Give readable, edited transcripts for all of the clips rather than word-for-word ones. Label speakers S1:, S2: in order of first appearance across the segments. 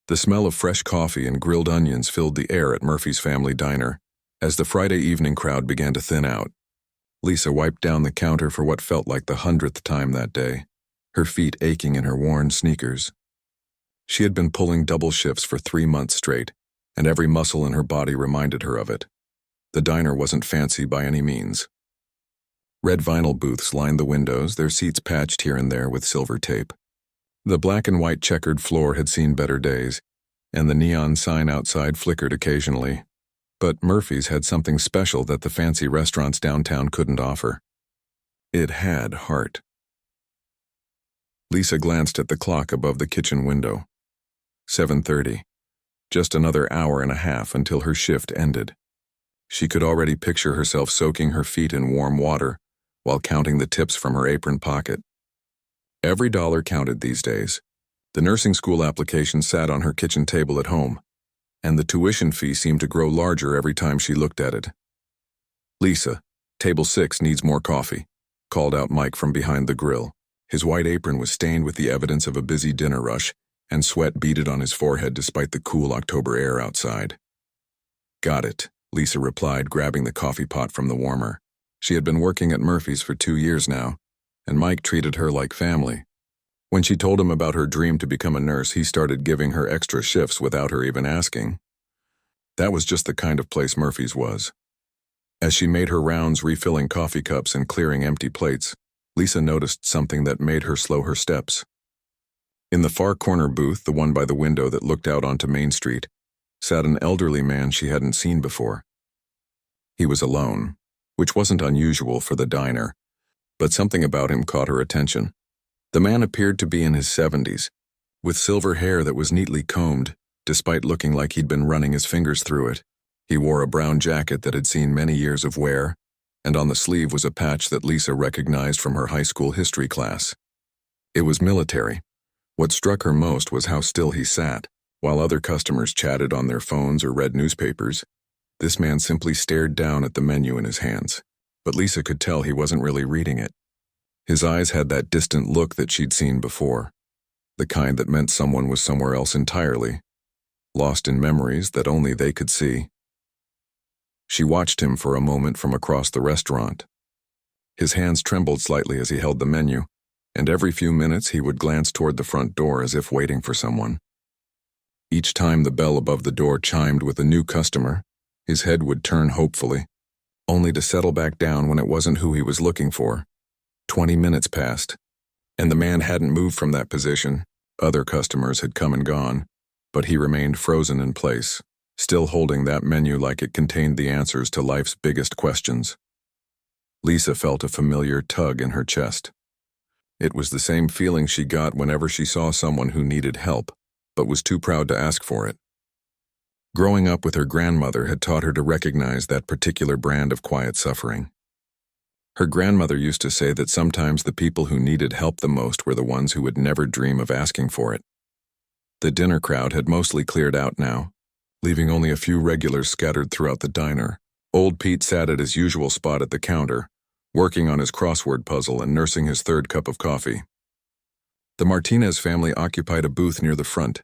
S1: The smell of fresh coffee and grilled onions filled the air at Murphy's family diner. As the Friday evening crowd began to thin out, Lisa wiped down the counter for what felt like the 100th time that day, her feet aching in her worn sneakers. She had been pulling double shifts for 3 months straight, and every muscle in her body reminded her of it. The diner wasn't fancy by any means. Red vinyl booths lined the windows, their seats patched here and there with silver tape. The black and white checkered floor had seen better days, and the neon sign outside flickered occasionally. But Murphy's had something special that the fancy restaurants downtown couldn't offer. It had heart. Lisa glanced at the clock above the kitchen window. 7:30. Just another hour and a half until her shift ended. She could already picture herself soaking her feet in warm water while counting the tips from her apron pocket. Every dollar counted these days. The nursing school application sat on her kitchen table at home, and the tuition fee seemed to grow larger every time she looked at it. "Lisa, table 6 needs more coffee," called out Mike from behind the grill. His white apron was stained with the evidence of a busy dinner rush, and sweat beaded on his forehead despite the cool October air outside. "Got it," Lisa replied, grabbing the coffee pot from the warmer. She had been working at Murphy's for 2 years now, and Mike treated her like family. When she told him about her dream to become a nurse, he started giving her extra shifts without her even asking. That was just the kind of place Murphy's was. As she made her rounds refilling coffee cups and clearing empty plates, Lisa noticed something that made her slow her steps. In the far corner booth, the one by the window that looked out onto Main Street, sat an elderly man she hadn't seen before. He was alone, which wasn't unusual for the diner, but something about him caught her attention. The man appeared to be in his 70s, with silver hair that was neatly combed, despite looking like he'd been running his fingers through it. He wore a brown jacket that had seen many years of wear, and on the sleeve was a patch that Lisa recognized from her high school history class. It was military. What struck her most was how still he sat. While other customers chatted on their phones or read newspapers, this man simply stared down at the menu in his hands. But Lisa could tell he wasn't really reading it. His eyes had that distant look that she'd seen before, the kind that meant someone was somewhere else entirely, lost in memories that only they could see. She watched him for a moment from across the restaurant. His hands trembled slightly as he held the menu, and every few minutes he would glance toward the front door as if waiting for someone. Each time the bell above the door chimed with a new customer, his head would turn hopefully, only to settle back down when it wasn't who he was looking for. 20 minutes passed, and the man hadn't moved from that position. Other customers had come and gone, but he remained frozen in place, still holding that menu like it contained the answers to life's biggest questions. Lisa felt a familiar tug in her chest. It was the same feeling she got whenever she saw someone who needed help, but was too proud to ask for it. Growing up with her grandmother had taught her to recognize that particular brand of quiet suffering. Her grandmother used to say that sometimes the people who needed help the most were the ones who would never dream of asking for it. The dinner crowd had mostly cleared out now, leaving only a few regulars scattered throughout the diner. Old Pete sat at his usual spot at the counter, working on his crossword puzzle and nursing his 3rd cup of coffee. The Martinez family occupied a booth near the front,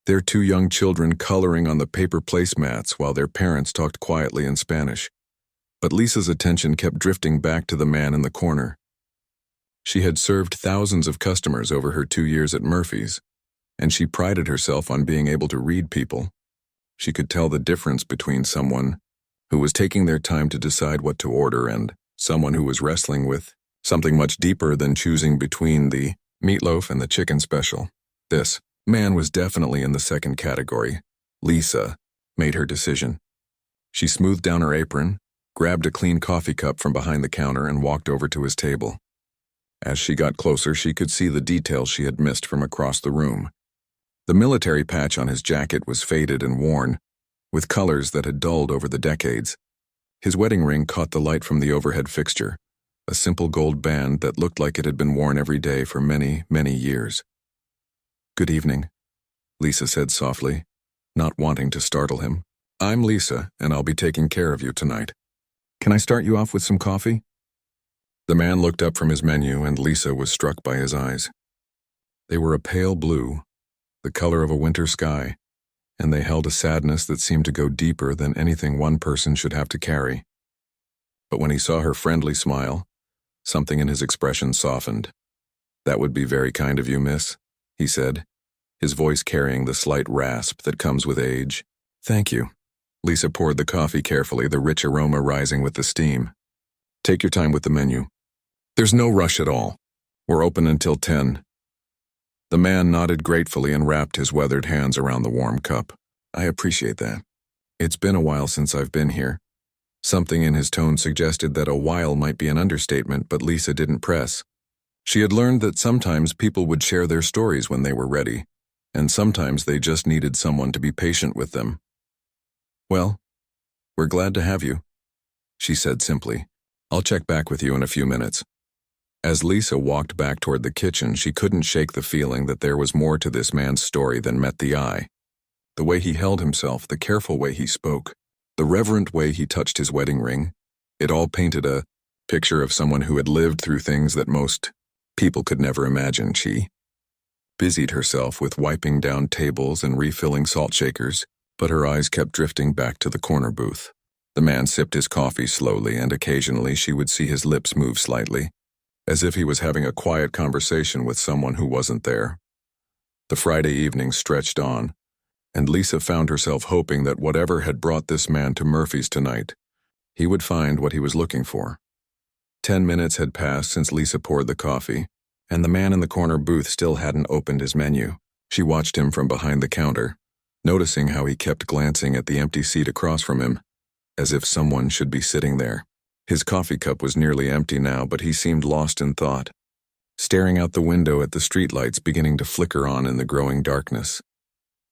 S1: their 2 young children coloring on the paper placemats while their parents talked quietly in Spanish. But Lisa's attention kept drifting back to the man in the corner. She had served thousands of customers over her 2 years at Murphy's, and she prided herself on being able to read people. She could tell the difference between someone who was taking their time to decide what to order and someone who was wrestling with something much deeper than choosing between the meatloaf and the chicken special. This man was definitely in the second category. Lisa made her decision. She smoothed down her apron, grabbed a clean coffee cup from behind the counter, and walked over to his table. As she got closer, she could see the details she had missed from across the room. The military patch on his jacket was faded and worn, with colors that had dulled over the decades. His wedding ring caught the light from the overhead fixture, a simple gold band that looked like it had been worn every day for many, many years. "Good evening," Lisa said softly, not wanting to startle him. "I'm Lisa, and I'll be taking care of you tonight. Can I start you off with some coffee?" The man looked up from his menu, and Lisa was struck by his eyes. They were a pale blue, the color of a winter sky, and they held a sadness that seemed to go deeper than anything one person should have to carry. But when he saw her friendly smile, something in his expression softened. "That would be very kind of you, miss," he said, his voice carrying the slight rasp that comes with age. "Thank you." Lisa poured the coffee carefully, the rich aroma rising with the steam. "Take your time with the menu. There's no rush at all. We're open until 10. The man nodded gratefully and wrapped his weathered hands around the warm cup. "I appreciate that. It's been a while since I've been here." Something in his tone suggested that a while might be an understatement, but Lisa didn't press. She had learned that sometimes people would share their stories when they were ready, and sometimes they just needed someone to be patient with them. "Well, we're glad to have you," she said simply. "I'll check back with you in a few minutes." As Lisa walked back toward the kitchen, she couldn't shake the feeling that there was more to this man's story than met the eye. The way he held himself, the careful way he spoke, the reverent way he touched his wedding ring, it all painted a picture of someone who had lived through things that most people could never imagine. She busied herself with wiping down tables and refilling salt shakers, but her eyes kept drifting back to the corner booth. The man sipped his coffee slowly, and occasionally she would see his lips move slightly, as if he was having a quiet conversation with someone who wasn't there. The Friday evening stretched on, and Lisa found herself hoping that whatever had brought this man to Murphy's tonight, he would find what he was looking for. 10 minutes had passed since Lisa poured the coffee, and the man in the corner booth still hadn't opened his menu. She watched him from behind the counter, noticing how he kept glancing at the empty seat across from him, as if someone should be sitting there. His coffee cup was nearly empty now, but he seemed lost in thought, staring out the window at the streetlights beginning to flicker on in the growing darkness.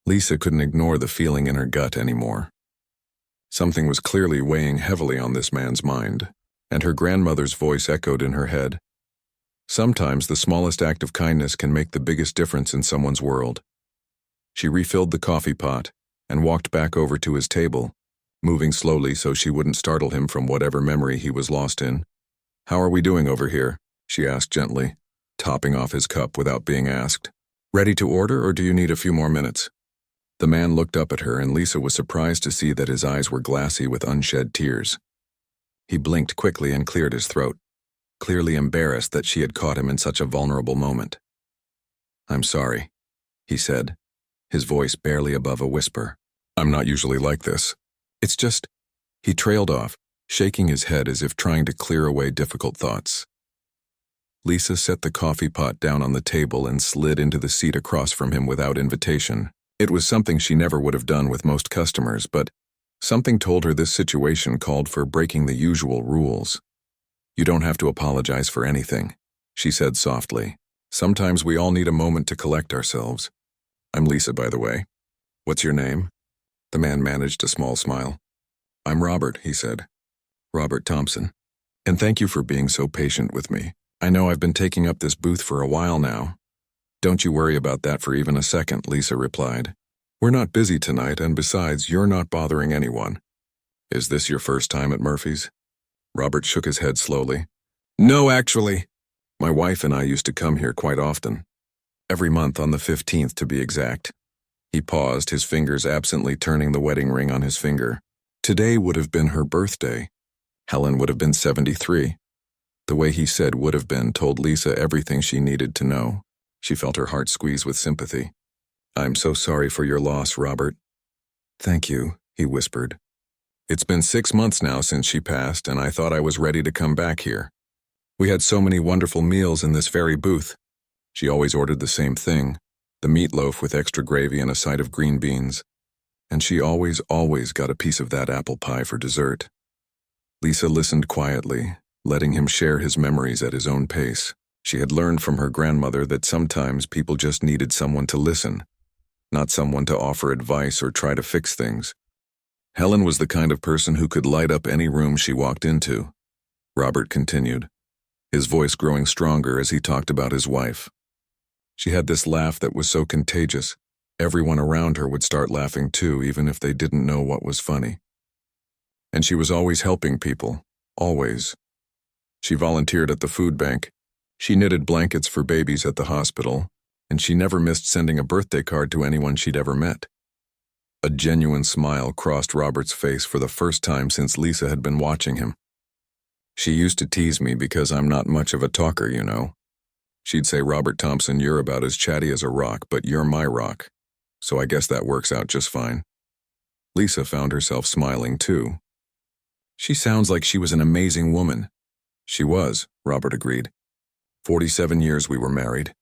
S1: Lisa couldn't ignore the feeling in her gut anymore. Something was clearly weighing heavily on this man's mind, and her grandmother's voice echoed in her head. Sometimes the smallest act of kindness can make the biggest difference in someone's world. She refilled the coffee pot and walked back over to his table, moving slowly so she wouldn't startle him from whatever memory he was lost in. "How are we doing over here?" she asked gently, topping off his cup without being asked. "Ready to order, or do you need a few more minutes?" The man looked up at her, and Lisa was surprised to see that his eyes were glassy with unshed tears. He blinked quickly and cleared his throat, clearly embarrassed that she had caught him in such a vulnerable moment. "I'm sorry," he said, his voice barely above a whisper. "I'm not usually like this. It's just—" He trailed off, shaking his head as if trying to clear away difficult thoughts. Lisa set the coffee pot down on the table and slid into the seat across from him without invitation. It was something she never would have done with most customers, but something told her this situation called for breaking the usual rules. "You don't have to apologize for anything," she said softly. "Sometimes we all need a moment to collect ourselves. I'm Lisa, by the way. What's your name?" The man managed a small smile. "I'm Robert," he said. "Robert Thompson. And thank you for being so patient with me. I know I've been taking up this booth for a while now." "Don't you worry about that for even a second," Lisa replied. "We're not busy tonight, and besides, you're not bothering anyone." "Is this your first time at Murphy's?" Robert shook his head slowly. "No, actually. My wife and I used to come here quite often. Every month on the 15th, to be exact." He paused, his fingers absently turning the wedding ring on his finger. Today would have been her birthday. Helen would have been 73. The way he said "would have been" told Lisa everything she needed to know. She felt her heart squeeze with sympathy. "I'm so sorry for your loss, Robert." "Thank you," he whispered. "It's been 6 months now since she passed, and I thought I was ready to come back here. We had so many wonderful meals in this very booth. She always ordered the same thing, the meatloaf with extra gravy and a side of green beans. And she always got a piece of that apple pie for dessert." Lisa listened quietly, letting him share his memories at his own pace. She had learned from her grandmother that sometimes people just needed someone to listen, not someone to offer advice or try to fix things. Helen was the kind of person who could light up any room she walked into. Robert continued, his voice growing stronger as he talked about his wife. She had this laugh that was so contagious, everyone around her would start laughing too, even if they didn't know what was funny. And she was always helping people, always. She volunteered at the food bank. She knitted blankets for babies at the hospital, and she never missed sending a birthday card to anyone she'd ever met. A genuine smile crossed Robert's face for the first time since Lisa had been watching him. She used to tease me because I'm not much of a talker, you know. She'd say, "Robert Thompson, you're about as chatty as a rock, but you're my rock. So I guess that works out just fine." Lisa found herself smiling too. "She sounds like she was an amazing woman." "She was," Robert agreed. 47 years we were married.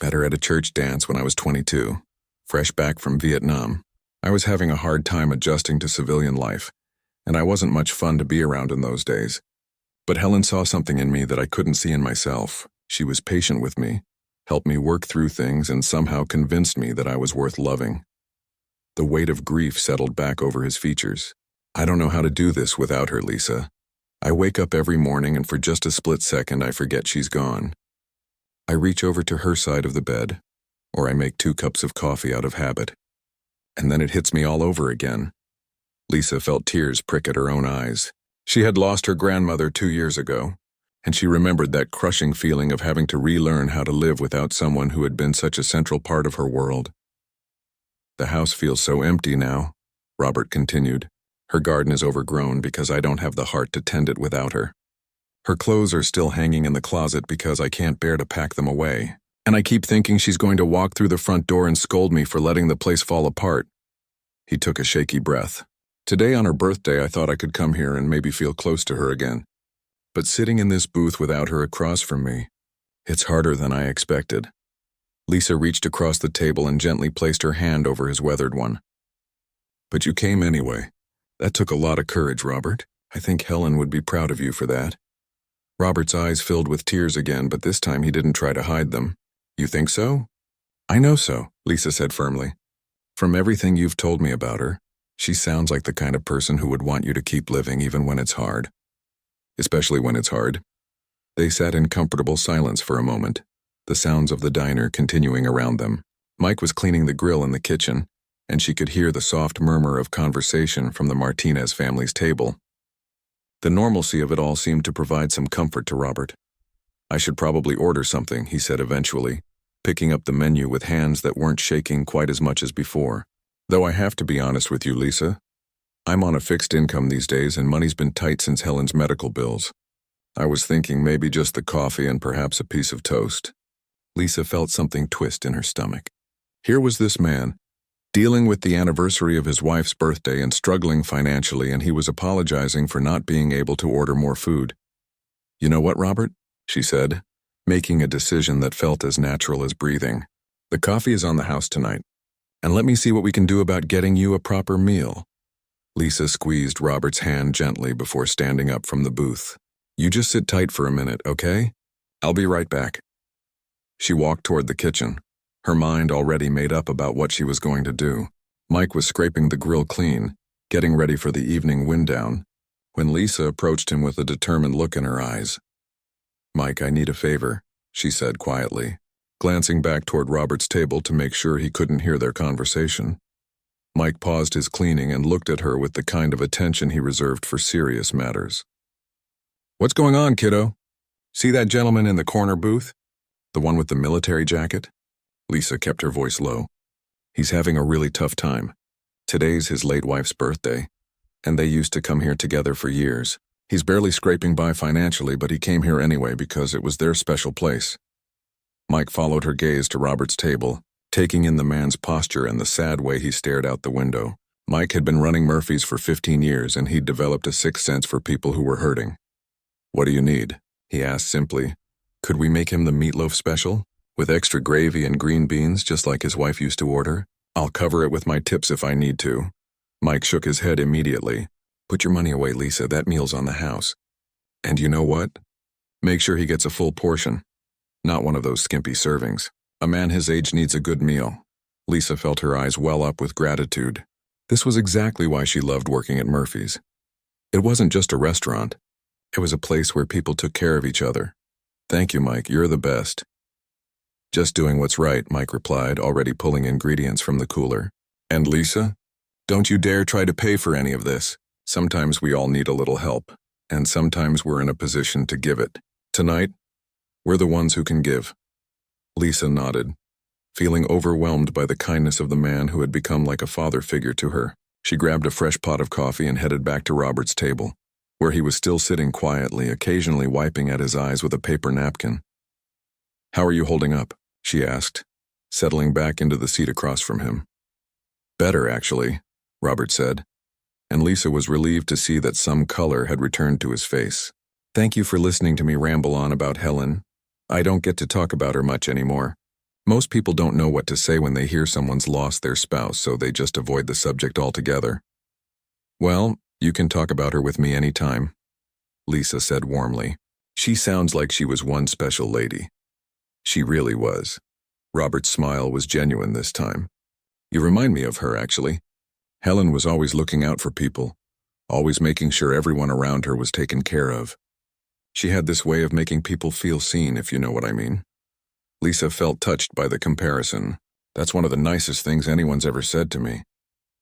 S1: Met her at a church dance when I was 22, fresh back from Vietnam. I was having a hard time adjusting to civilian life, and I wasn't much fun to be around in those days. But Helen saw something in me that I couldn't see in myself. She was patient with me, helped me work through things, and somehow convinced me that I was worth loving. The weight of grief settled back over his features. "I don't know how to do this without her, Lisa. I wake up every morning and for just a split second I forget she's gone. I reach over to her side of the bed, or I make 2 cups of coffee out of habit. And then it hits me all over again." Lisa felt tears prick at her own eyes. She had lost her grandmother 2 years ago, and she remembered that crushing feeling of having to relearn how to live without someone who had been such a central part of her world. "The house feels so empty now," Robert continued. "Her garden is overgrown because I don't have the heart to tend it without her. Her clothes are still hanging in the closet because I can't bear to pack them away. And I keep thinking she's going to walk through the front door and scold me for letting the place fall apart." He took a shaky breath. "Today on her birthday I thought I could come here and maybe feel close to her again. But sitting in this booth without her across from me, it's harder than I expected." Lisa reached across the table and gently placed her hand over his weathered one. "But you came anyway. That took a lot of courage, Robert. I think Helen would be proud of you for that." Robert's eyes filled with tears again, but this time he didn't try to hide them. "You think so?" "I know so," Lisa said firmly. "From everything you've told me about her, she sounds like the kind of person who would want you to keep living even when it's hard. Especially when it's hard." They sat in comfortable silence for a moment, the sounds of the diner continuing around them. Mike was cleaning the grill in the kitchen, and she could hear the soft murmur of conversation from the Martinez family's table. The normalcy of it all seemed to provide some comfort to Robert. "I should probably order something," he said eventually, picking up the menu with hands that weren't shaking quite as much as before. "Though I have to be honest with you, Lisa. I'm on a fixed income these days and money's been tight since Helen's medical bills. I was thinking maybe just the coffee and perhaps a piece of toast." Lisa felt something twist in her stomach. Here was this man, dealing with the anniversary of his wife's birthday and struggling financially, and he was apologizing for not being able to order more food. "You know what, Robert?" she said, making a decision that felt as natural as breathing. "The coffee is on the house tonight, and let me see what we can do about getting you a proper meal." Lisa squeezed Robert's hand gently before standing up from the booth. "You just sit tight for a minute, okay? I'll be right back." She walked toward the kitchen, her mind already made up about what she was going to do. Mike was scraping the grill clean, getting ready for the evening wind down, when Lisa approached him with a determined look in her eyes. "Mike, I need a favor," she said quietly, glancing back toward Robert's table to make sure he couldn't hear their conversation. Mike paused his cleaning and looked at her with the kind of attention he reserved for serious matters. "What's going on, kiddo? See that gentleman in the corner booth? The one with the military jacket?" Lisa kept her voice low. "He's having a really tough time. Today's his late wife's birthday, and they used to come here together for years. He's barely scraping by financially, but he came here anyway because it was their special place." Mike followed her gaze to Robert's table, taking in the man's posture and the sad way he stared out the window. Mike had been running Murphy's for 15 years, and he'd developed a sixth sense for people who were hurting. "What do you need?" he asked simply. "Could we make him the meatloaf special, with extra gravy and green beans, just like his wife used to order? I'll cover it with my tips if I need to." Mike shook his head immediately. "Put your money away, Lisa. That meal's on the house. And you know what? Make sure he gets a full portion, not one of those skimpy servings. A man his age needs a good meal." Lisa felt her eyes well up with gratitude. This was exactly why she loved working at Murphy's. It wasn't just a restaurant. It was a place where people took care of each other. "Thank you, Mike. You're the best." "Just doing what's right," Mike replied, already pulling ingredients from the cooler. "And Lisa, don't you dare try to pay for any of this. Sometimes we all need a little help, and sometimes we're in a position to give it. Tonight, we're the ones who can give." Lisa nodded, feeling overwhelmed by the kindness of the man who had become like a father figure to her. She grabbed a fresh pot of coffee and headed back to Robert's table, where he was still sitting quietly, occasionally wiping at his eyes with a paper napkin. "How are you holding up?" she asked, settling back into the seat across from him. "Better, actually," Robert said, and Lisa was relieved to see that some color had returned to his face. "Thank you for listening to me ramble on about Helen. I don't get to talk about her much anymore. Most people don't know what to say when they hear someone's lost their spouse, so they just avoid the subject altogether." "Well, you can talk about her with me anytime," Lisa said warmly. She sounds like she was one special lady. She really was. Robert's smile was genuine this time. "You remind me of her, actually. Helen was always looking out for people, always making sure everyone around her was taken care of. She had this way of making people feel seen, if you know what I mean." Lisa felt touched by the comparison. "That's one of the nicest things anyone's ever said to me."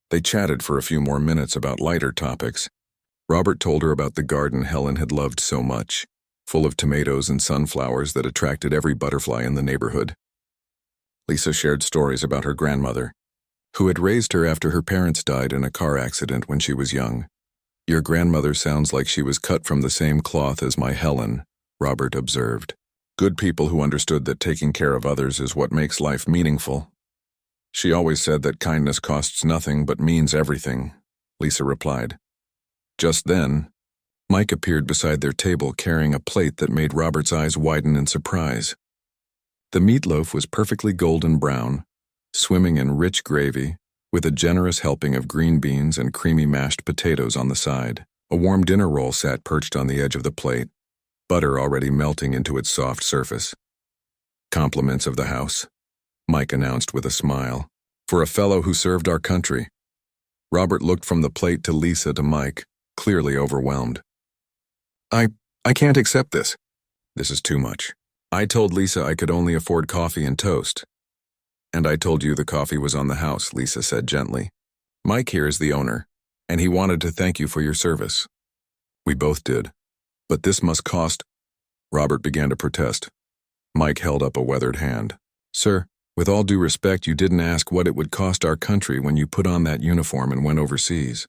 S1: They chatted for a few more minutes about lighter topics. Robert told her about the garden Helen had loved so much, full of tomatoes and sunflowers that attracted every butterfly in the neighborhood. Lisa shared stories about her grandmother, who had raised her after her parents died in a car accident when she was young. "Your grandmother sounds like she was cut from the same cloth as my Helen," Robert observed. "Good people who understood that taking care of others is what makes life meaningful." "She always said that kindness costs nothing but means everything," Lisa replied. Just then, Mike appeared beside their table carrying a plate that made Robert's eyes widen in surprise. The meatloaf was perfectly golden brown, swimming in rich gravy, with a generous helping of green beans and creamy mashed potatoes on the side. A warm dinner roll sat perched on the edge of the plate, butter already melting into its soft surface. "Compliments of the house," Mike announced with a smile. "For a fellow who served our country." Robert looked from the plate to Lisa to Mike, clearly overwhelmed. I can't accept this. This is too much. I told Lisa I could only afford coffee and toast." "And I told you the coffee was on the house," Lisa said gently. "Mike here is the owner, and he wanted to thank you for your service." "We both did. But this must cost—" Robert began to protest. Mike held up a weathered hand. "Sir, with all due respect, you didn't ask what it would cost our country when you put on that uniform and went overseas.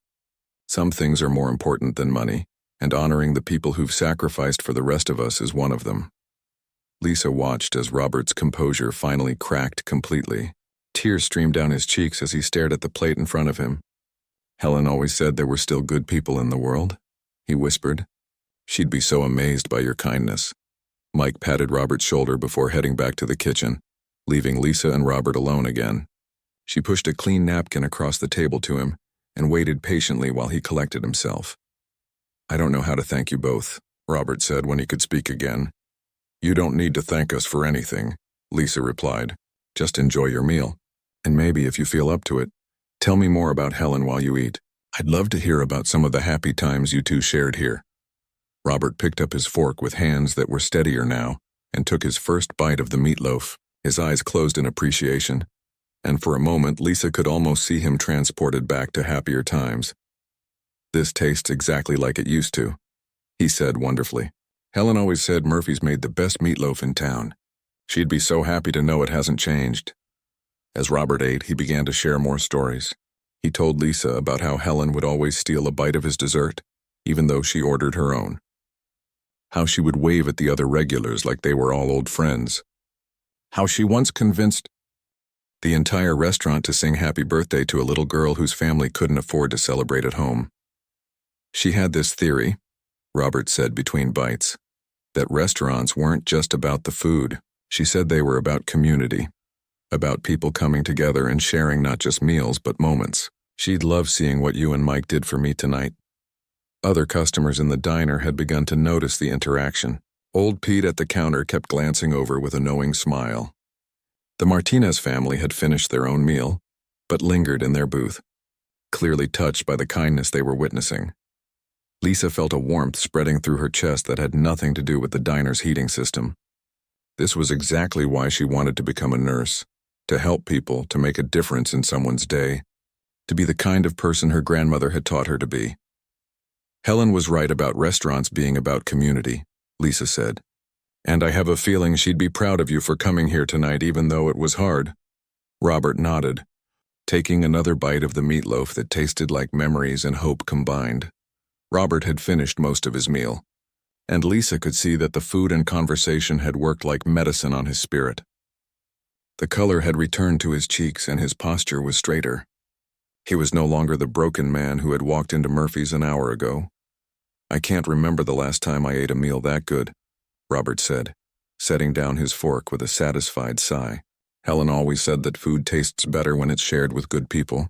S1: Some things are more important than money, and honoring the people who've sacrificed for the rest of us is one of them." Lisa watched as Robert's composure finally cracked completely. Tears streamed down his cheeks as he stared at the plate in front of him. "Helen always said there were still good people in the world," he whispered. "She'd be so amazed by your kindness." Mike patted Robert's shoulder before heading back to the kitchen, leaving Lisa and Robert alone again. She pushed a clean napkin across the table to him and waited patiently while he collected himself. "I don't know how to thank you both," Robert said when he could speak again. "You don't need to thank us for anything," Lisa replied. "Just enjoy your meal. And maybe, if you feel up to it, tell me more about Helen while you eat. I'd love to hear about some of the happy times you two shared here." Robert picked up his fork with hands that were steadier now and took his first bite of the meatloaf, his eyes closed in appreciation. And for a moment, Lisa could almost see him transported back to happier times. "This tastes exactly like it used to," he said wonderfully. "Helen always said Murphy's made the best meatloaf in town. She'd be so happy to know it hasn't changed." As Robert ate, he began to share more stories. He told Lisa about how Helen would always steal a bite of his dessert, even though she ordered her own. How she would wave at the other regulars like they were all old friends. How she once convinced the entire restaurant to sing happy birthday to a little girl whose family couldn't afford to celebrate at home. She had this theory, Robert said between bites, that restaurants weren't just about the food. She said they were about community, about people coming together and sharing not just meals but moments. "She'd love seeing what you and Mike did for me tonight." Other customers in the diner had begun to notice the interaction. Old Pete at the counter kept glancing over with a knowing smile. The Martinez family had finished their own meal, but lingered in their booth, clearly touched by the kindness they were witnessing. Lisa felt a warmth spreading through her chest that had nothing to do with the diner's heating system. This was exactly why she wanted to become a nurse, to help people, to make a difference in someone's day, to be the kind of person her grandmother had taught her to be. "Helen was right about restaurants being about community," Lisa said. "And I have a feeling she'd be proud of you for coming here tonight even though it was hard." Robert nodded, taking another bite of the meatloaf that tasted like memories and hope combined. Robert had finished most of his meal, and Lisa could see that the food and conversation had worked like medicine on his spirit. The color had returned to his cheeks and his posture was straighter. He was no longer the broken man who had walked into Murphy's an hour ago. "I can't remember the last time I ate a meal that good," Robert said, setting down his fork with a satisfied sigh. Helen always said that food tastes better when it's shared with good people.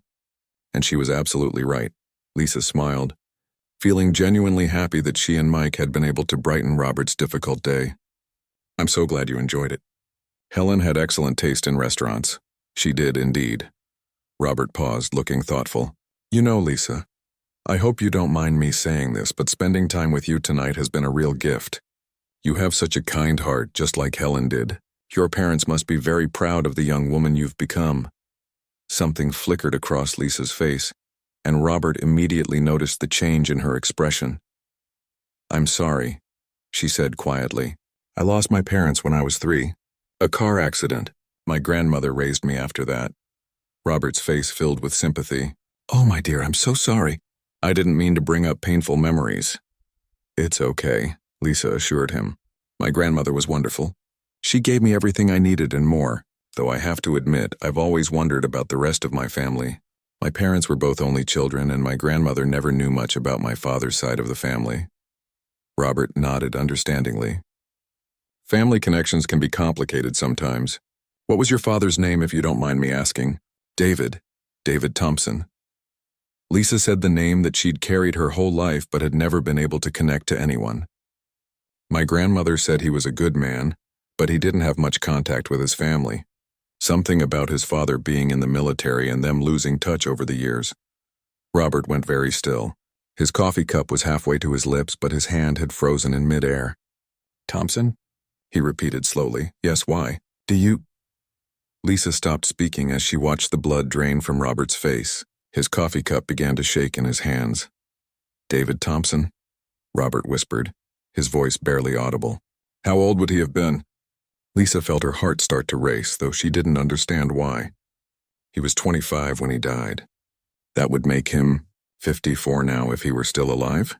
S1: And she was absolutely right. Lisa smiled, feeling genuinely happy that she and Mike had been able to brighten Robert's difficult day. "I'm so glad you enjoyed it." Helen had excellent taste in restaurants. She did indeed. Robert paused, looking thoughtful. "You know, Lisa, I hope you don't mind me saying this, but spending time with you tonight has been a real gift. You have such a kind heart, just like Helen did. Your parents must be very proud of the young woman you've become." Something flickered across Lisa's face, and Robert immediately noticed the change in her expression. "I'm sorry," she said quietly. "I lost my parents when I was 3. A car accident. My grandmother raised me after that." Robert's face filled with sympathy. "Oh, my dear, I'm so sorry. I didn't mean to bring up painful memories." "It's okay," Lisa assured him. "My grandmother was wonderful. She gave me everything I needed and more, though I have to admit I've always wondered about the rest of my family. My parents were both only children, and my grandmother never knew much about my father's side of the family." Robert nodded understandingly. "Family connections can be complicated sometimes. What was your father's name, if you don't mind me asking?" "David. David Thompson." Lisa said the name that she'd carried her whole life but had never been able to connect to anyone. "My grandmother said he was a good man, but he didn't have much contact with his family. Something about his father being in the military and them losing touch over the years." Robert went very still. His coffee cup was halfway to his lips, but his hand had frozen in midair. "Thompson?" he repeated slowly. "Yes, why? Do you—" Lisa stopped speaking as she watched the blood drain from Robert's face. His coffee cup began to shake in his hands. "David Thompson?" Robert whispered, his voice barely audible. "How old would he have been?" Lisa felt her heart start to race, though she didn't understand why. "He was 25 when he died. That would make him 54 now if he were still alive?"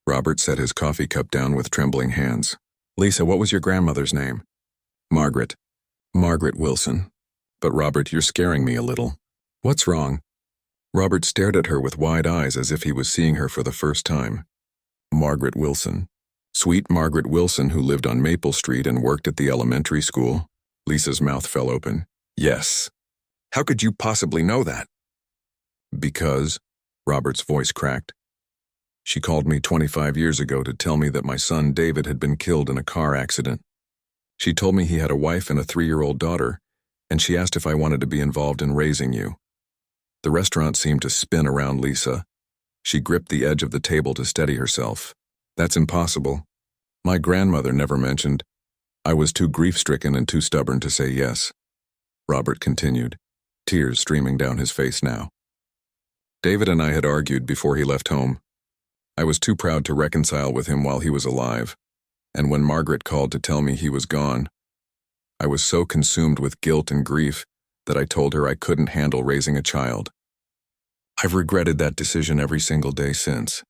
S1: Robert set his coffee cup down with trembling hands. "Lisa, what was your grandmother's name?" "Margaret. Margaret Wilson. But Robert, you're scaring me a little." "What's wrong?" Robert stared at her with wide eyes as if he was seeing her for the first time. "Margaret Wilson. Sweet Margaret Wilson, who lived on Maple Street and worked at the elementary school." Lisa's mouth fell open. "Yes. How could you possibly know that?" "Because," Robert's voice cracked, "she called me 25 years ago to tell me that my son David had been killed in a car accident. She told me he had a wife and a 3-year-old daughter, and she asked if I wanted to be involved in raising you." The restaurant seemed to spin around Lisa. She gripped the edge of the table to steady herself. "That's impossible. My grandmother never mentioned—" "I was too grief-stricken and too stubborn to say yes," Robert continued, tears streaming down his face now. "David and I had argued before he left home. I was too proud to reconcile with him while he was alive, and when Margaret called to tell me he was gone, I was so consumed with guilt and grief that I told her I couldn't handle raising a child. I've regretted that decision every single day since."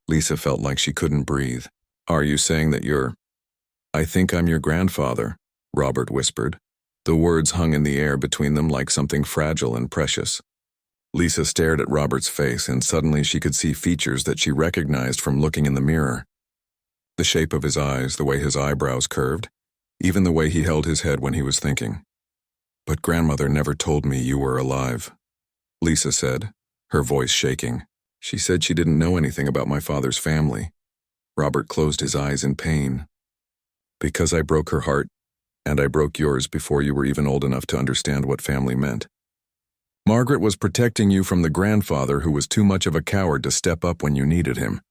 S1: Lisa felt like she couldn't breathe. "Are you saying that you're—" "I think I'm your grandfather," Robert whispered. The words hung in the air between them like something fragile and precious. Lisa stared at Robert's face, and suddenly she could see features that she recognized from looking in the mirror. The shape of his eyes, the way his eyebrows curved, even the way he held his head when he was thinking. "But grandmother never told me you were alive," Lisa said, her voice shaking. "She said she didn't know anything about my father's family." Robert closed his eyes in pain. "Because I broke her heart, and I broke yours before you were even old enough to understand what family meant. Margaret was protecting you from the grandfather who was too much of a coward to step up when you needed him."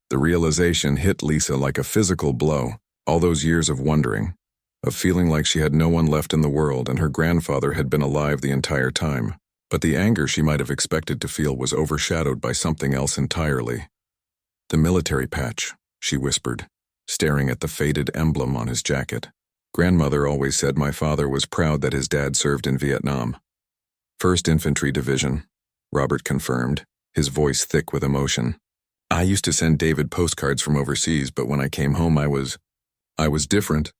S1: The realization hit Lisa like a physical blow. All those years of wondering, of feeling like she had no one left in the world and her grandfather had been alive the entire time. But the anger she might have expected to feel was overshadowed by something else entirely. "The military patch," she whispered, staring at the faded emblem on his jacket. Grandmother always said my father was proud that his dad served in Vietnam. 1st Infantry Division, Robert confirmed, his voice thick with emotion. I used to send David postcards from overseas, but when I came home I was different.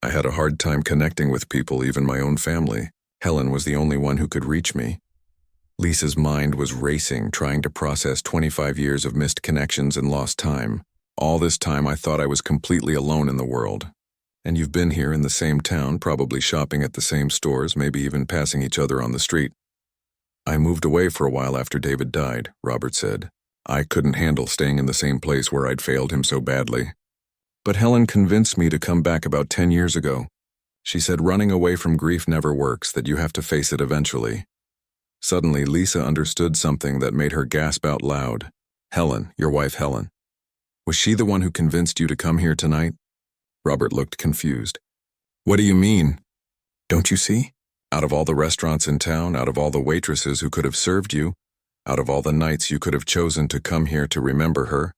S1: I had a hard time connecting with people, even my own family. Helen was the only one who could reach me. Lisa's mind was racing, trying to process 25 years of missed connections and lost time. All this time I thought I was completely alone in the world. And you've been here in the same town, probably shopping at the same stores, maybe even passing each other on the street. I moved away for a while after David died, Robert said. I couldn't handle staying in the same place where I'd failed him so badly. But Helen convinced me to come back about 10 years ago. She said running away from grief never works, that you have to face it eventually. Suddenly, Lisa understood something that made her gasp out loud. Helen, your wife Helen. Was she the one who convinced you to come here tonight? Robert looked confused. What do you mean? Don't you see? Out of all the restaurants in town, out of all the waitresses who could have served you, out of all the nights you could have chosen to come here to remember her,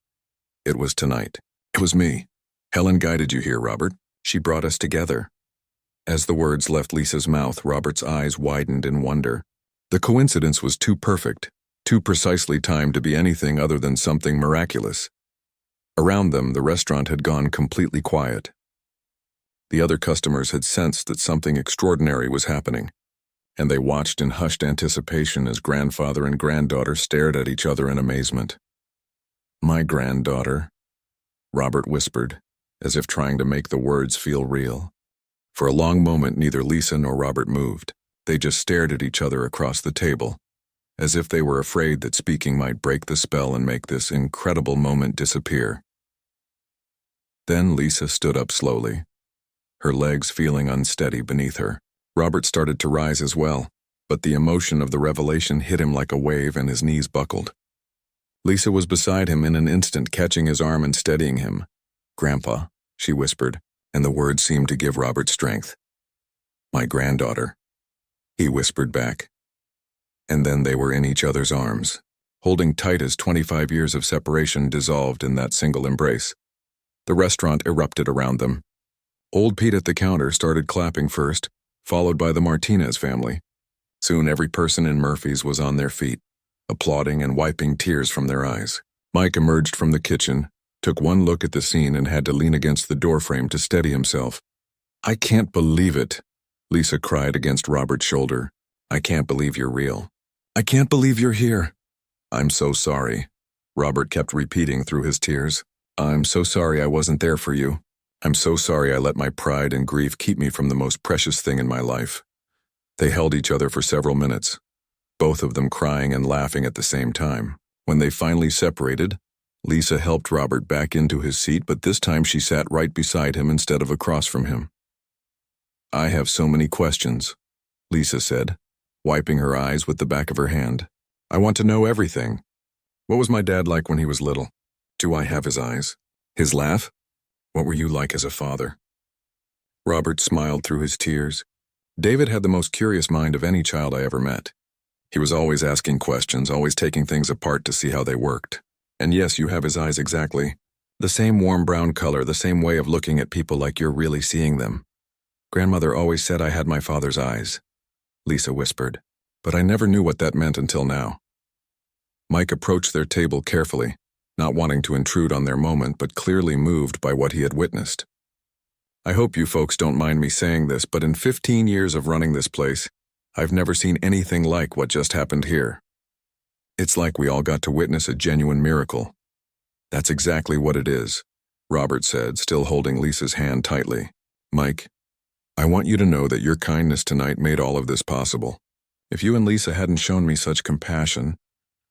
S1: it was tonight. It was me. Helen guided you here, Robert. She brought us together. As the words left Lisa's mouth, Robert's eyes widened in wonder. The coincidence was too perfect, too precisely timed to be anything other than something miraculous. Around them, the restaurant had gone completely quiet. The other customers had sensed that something extraordinary was happening, and they watched in hushed anticipation as grandfather and granddaughter stared at each other in amazement. My granddaughter, Robert whispered, as if trying to make the words feel real. For a long moment, neither Lisa nor Robert moved. They just stared at each other across the table, as if they were afraid that speaking might break the spell and make this incredible moment disappear. Then Lisa stood up slowly, her legs feeling unsteady beneath her. Robert started to rise as well, but the emotion of the revelation hit him like a wave and his knees buckled. Lisa was beside him in an instant, catching his arm and steadying him. Grandpa, she whispered, and the words seemed to give Robert strength. My granddaughter, he whispered back. And then they were in each other's arms, holding tight as 25 years of separation dissolved in that single embrace. The restaurant erupted around them. Old Pete at the counter started clapping first, followed by the Martinez family. Soon every person in Murphy's was on their feet, applauding and wiping tears from their eyes. Mike emerged from the kitchen, took one look at the scene and had to lean against the doorframe to steady himself. I can't believe it, Lisa cried against Robert's shoulder. I can't believe you're real. I can't believe you're here. I'm so sorry, Robert kept repeating through his tears. I'm so sorry I wasn't there for you. I'm so sorry I let my pride and grief keep me from the most precious thing in my life. They held each other for several minutes, both of them crying and laughing at the same time. When they finally separated, Lisa helped Robert back into his seat, but this time she sat right beside him instead of across from him. I have so many questions, Lisa said, wiping her eyes with the back of her hand. I want to know everything. What was my dad like when he was little? Do I have his eyes? His laugh? What were you like as a father? Robert smiled through his tears. David had the most curious mind of any child I ever met. He was always asking questions, always taking things apart to see how they worked. And yes, you have his eyes exactly. The same warm brown color, the same way of looking at people like you're really seeing them. Grandmother always said I had my father's eyes, Lisa whispered, but I never knew what that meant until now. Mike approached their table carefully, not wanting to intrude on their moment, but clearly moved by what he had witnessed. I hope you folks don't mind me saying this, but in 15 years of running this place, I've never seen anything like what just happened here. It's like we all got to witness a genuine miracle. That's exactly what it is, Robert said, still holding Lisa's hand tightly. Mike, I want you to know that your kindness tonight made all of this possible. If you and Lisa hadn't shown me such compassion,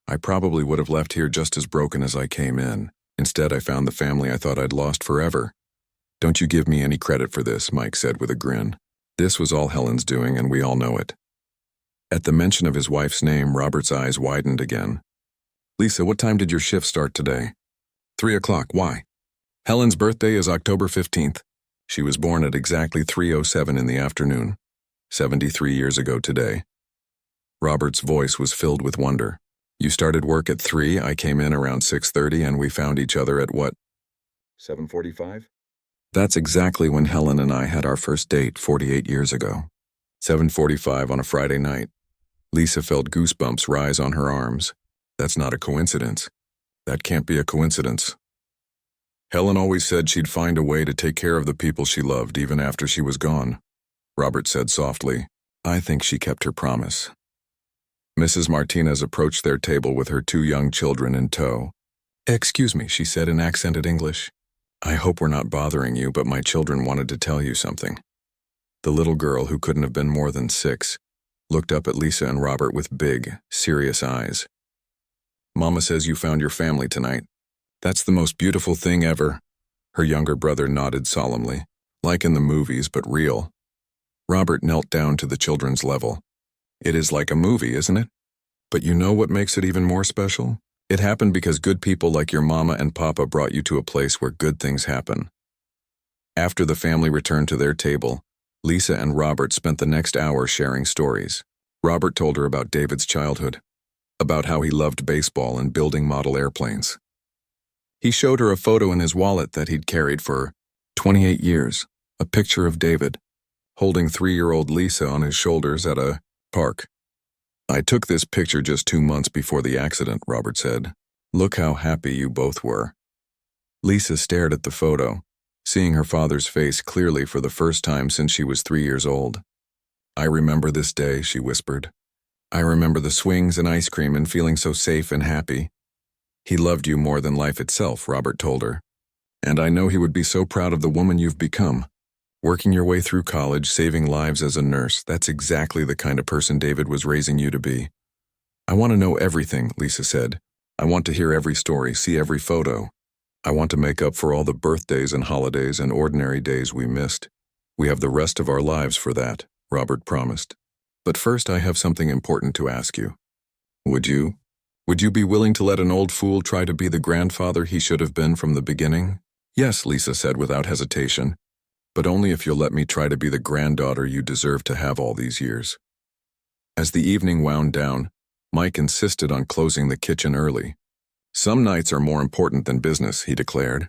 S1: I probably would have left here just as broken as I came in. Instead, I found the family I thought I'd lost forever. Don't you give me any credit for this, Mike said with a grin. This was all Helen's doing, and we all know it. At the mention of his wife's name, Robert's eyes widened again. Lisa, what time did your shift start today? 3 o'clock. Why? Helen's birthday is October 15th. She was born at exactly 3:07 in the afternoon, 73 years ago today. Robert's voice was filled with wonder. You started work at 3, I came in around 6:30, and we found each other at what? 7:45? That's exactly when Helen and I had our first date 48 years ago. 7:45 on a Friday night. Lisa felt goosebumps rise on her arms. That's not a coincidence. That can't be a coincidence. Helen always said she'd find a way to take care of the people she loved even after she was gone. Robert said softly, I think she kept her promise. Mrs. Martinez approached their table with her 2 young children in tow. Excuse me, she said in accented English. I hope we're not bothering you, but my children wanted to tell you something. The little girl, who couldn't have been more than 6, looked up at Lisa and Robert with big, serious eyes. Mama says you found your family tonight. That's the most beautiful thing ever. Her younger brother nodded solemnly, like in the movies, but real. Robert knelt down to the children's level. It is like a movie, isn't it? But you know what makes it even more special? It happened because good people like your mama and papa brought you to a place where good things happen. After the family returned to their table, Lisa and Robert spent the next hour sharing stories. Robert told her about David's childhood, about how he loved baseball and building model airplanes. He showed her a photo in his wallet that he'd carried for 28 years, a picture of David, holding 3-year-old Lisa on his shoulders at a park. I took this picture just 2 months before the accident, Robert said. Look how happy you both were. Lisa stared at the photo, seeing her father's face clearly for the first time since she was 3 years old. I remember this day, she whispered. I remember the swings and ice cream and feeling so safe and happy. He loved you more than life itself, Robert told her. And I know he would be so proud of the woman you've become. Working your way through college, saving lives as a nurse, that's exactly the kind of person David was raising you to be. I want to know everything, Lisa said. I want to hear every story, see every photo. I want to make up for all the birthdays and holidays and ordinary days we missed. We have the rest of our lives for that, Robert promised. But first I have something important to ask you. Would you be willing to let an old fool try to be the grandfather he should have been from the beginning? Yes, Lisa said without hesitation. But only if you'll let me try to be the granddaughter you deserve to have all these years. As the evening wound down, Mike insisted on closing the kitchen early. Some nights are more important than business, he declared.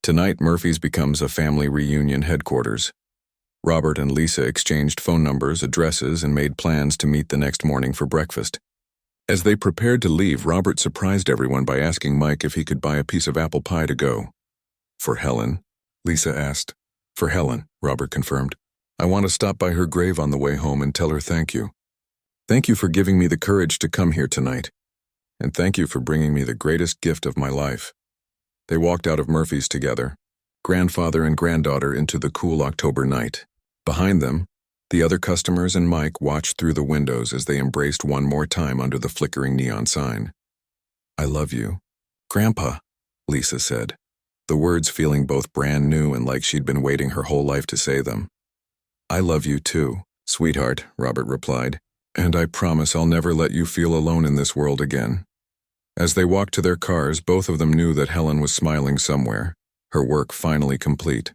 S1: Tonight, Murphy's becomes a family reunion headquarters. Robert and Lisa exchanged phone numbers, addresses, and made plans to meet the next morning for breakfast. As they prepared to leave, Robert surprised everyone by asking Mike if he could buy a piece of apple pie to go. For Helen? Lisa asked. For Helen, Robert confirmed. I want to stop by her grave on the way home and tell her thank you. Thank you for giving me the courage to come here tonight. And thank you for bringing me the greatest gift of my life. They walked out of Murphy's together, grandfather and granddaughter, into the cool October night. Behind them, the other customers and Mike watched through the windows as they embraced one more time under the flickering neon sign. I love you, Grandpa, Lisa said, the words feeling both brand new and like she'd been waiting her whole life to say them. I love you too, sweetheart, Robert replied, and I promise I'll never let you feel alone in this world again. As they walked to their cars, both of them knew that Helen was smiling somewhere, her work finally complete.